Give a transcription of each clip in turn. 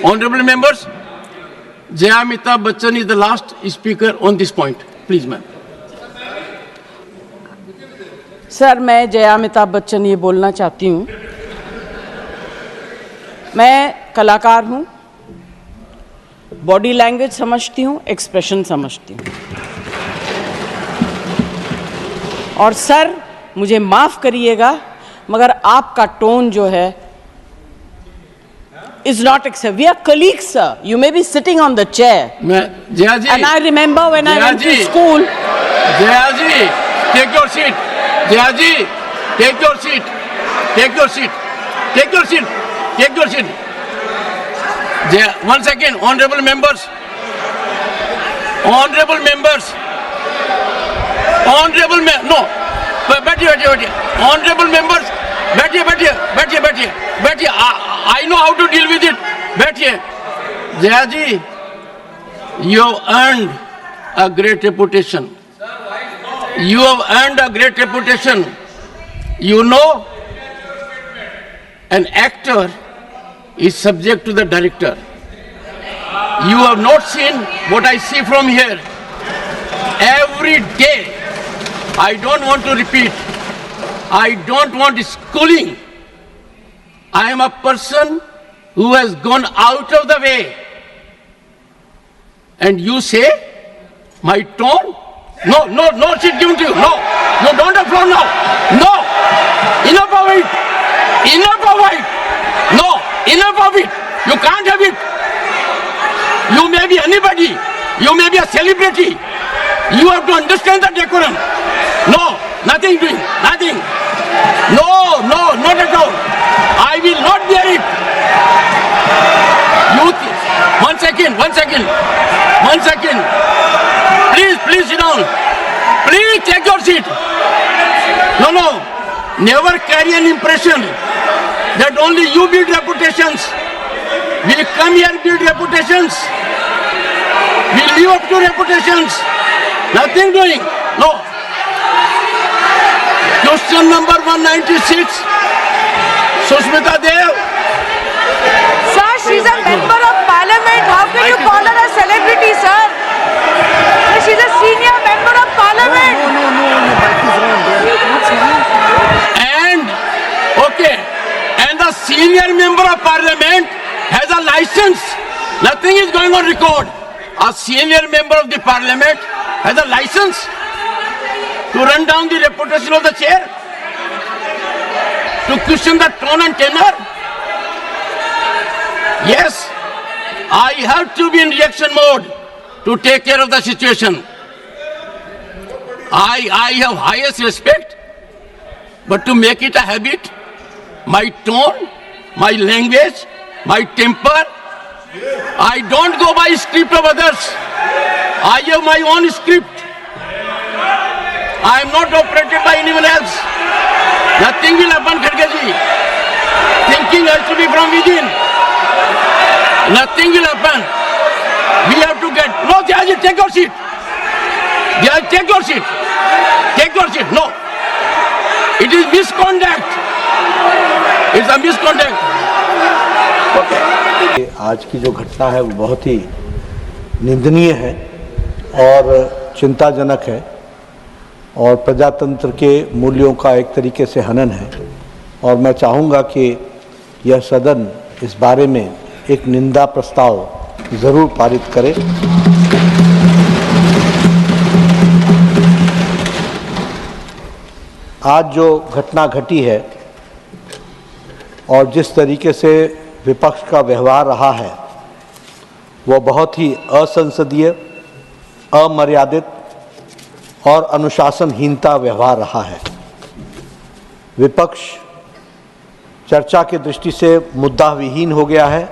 Honorable members, Jaya Amitabh Bachchan is the last speaker on this point. Please, ma'am. Sir, मैं जया अमिताभ बच्चन ये बोलना चाहती हूँ, मैं कलाकार हूँ, बॉडी लैंग्वेज समझती हूँ, एक्सप्रेशन समझती हूँ। और सर, मुझे माफ़ करिएगा, मगर आपका टोन जो है is not acceptable. We are colleagues, sir. You may be sitting on the chair. Jaya ji. And I remember when I went to school. Jaya ji, take your seat. Jaya ji, take your seat. Take your seat. Take your seat. Take your seat. Jaya, 1 second, honorable members. Honorable members. Honorable no. बैठिए. Honorable members. बैठिए. I know how to deal with it. बैठिए. Jaya ji, you have earned a great reputation. You have earned a great reputation. You know, an actor is subject to the director. You have not seen what I see from here. Every day, I don't want to repeat. I don't want schooling. I am a person who has gone out of the way. And you say, my tone? No shit given to you. No, you don't have floor now. No, enough of it. No, enough of it. You can't have it. You may be anybody. You may be a celebrity. You have to understand the decorum. No, nothing doing, nothing. No, not at all. I will not bear it. One second. Please sit down. Please take your seat. No. Never carry an impression that only you build reputations. We come here to build reputations. We live up to reputations. Nothing doing. No. Question number 196. Sushmita Dev. Sir, she's a member of parliament. How can you call her a celebrity, sir? She's a senior member of parliament. And the senior member of parliament has a license. Nothing is going on record. A senior member of the parliament has a license to run down the reputation of the chair, to question the tone and tenor. Yes, I have to be in reaction mode to take care of the situation. I have highest respect, but to make it a habit, my tone, my language, my temper, I don't go by script of others. I have my own script. I am not operated by anyone else. Nothing will happen, Kharge ji. Thinking has to be from within. Nothing will happen. We have to get. No, Jaya ji, take your seat. Jaya, take your seat. Take your seat. No. It is misconduct. It's a misconduct. आज की जो घटना है वो बहुत ही निंदनीय है और चिंताजनक है और प्रजातंत्र के मूल्यों का एक तरीके से हनन है और मैं चाहूँगा कि यह सदन इस बारे में एक निंदा प्रस्ताव ज़रूर पारित करे। आज जो घटना घटी है और जिस तरीके से विपक्ष का व्यवहार रहा है वो बहुत ही असंसदीय, अमर्यादित और अनुशासनहीनता व्यवहार रहा है। विपक्ष चर्चा की दृष्टि से मुद्दा विहीन हो गया है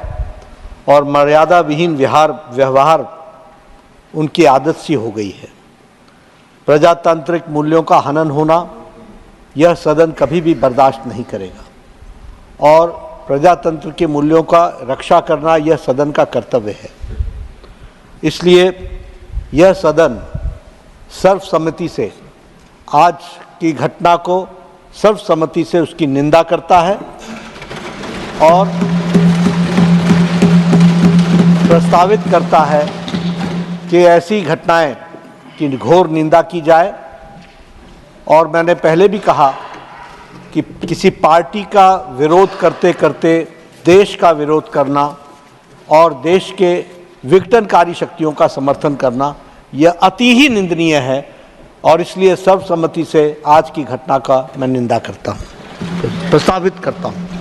और मर्यादा विहीन व्यवहार उनकी आदत सी हो गई है। प्रजातांत्रिक मूल्यों का हनन होना यह सदन कभी भी बर्दाश्त नहीं करेगा और प्रजातंत्र के मूल्यों का रक्षा करना यह सदन का कर्तव्य है। इसलिए यह सदन सर्वसम्मति से आज की घटना को सर्वसम्मति से उसकी निंदा करता है और प्रस्तावित करता है कि ऐसी घटनाएं की घोर निंदा की जाए। और मैंने पहले भी कहा कि किसी पार्टी का विरोध करते करते देश का विरोध करना और देश के विघटनकारी शक्तियों का समर्थन करना यह अति ही निंदनीय है, और इसलिए सर्वसम्मति से आज की घटना का मैं निंदा करता हूं, प्रस्तावित करता हूं।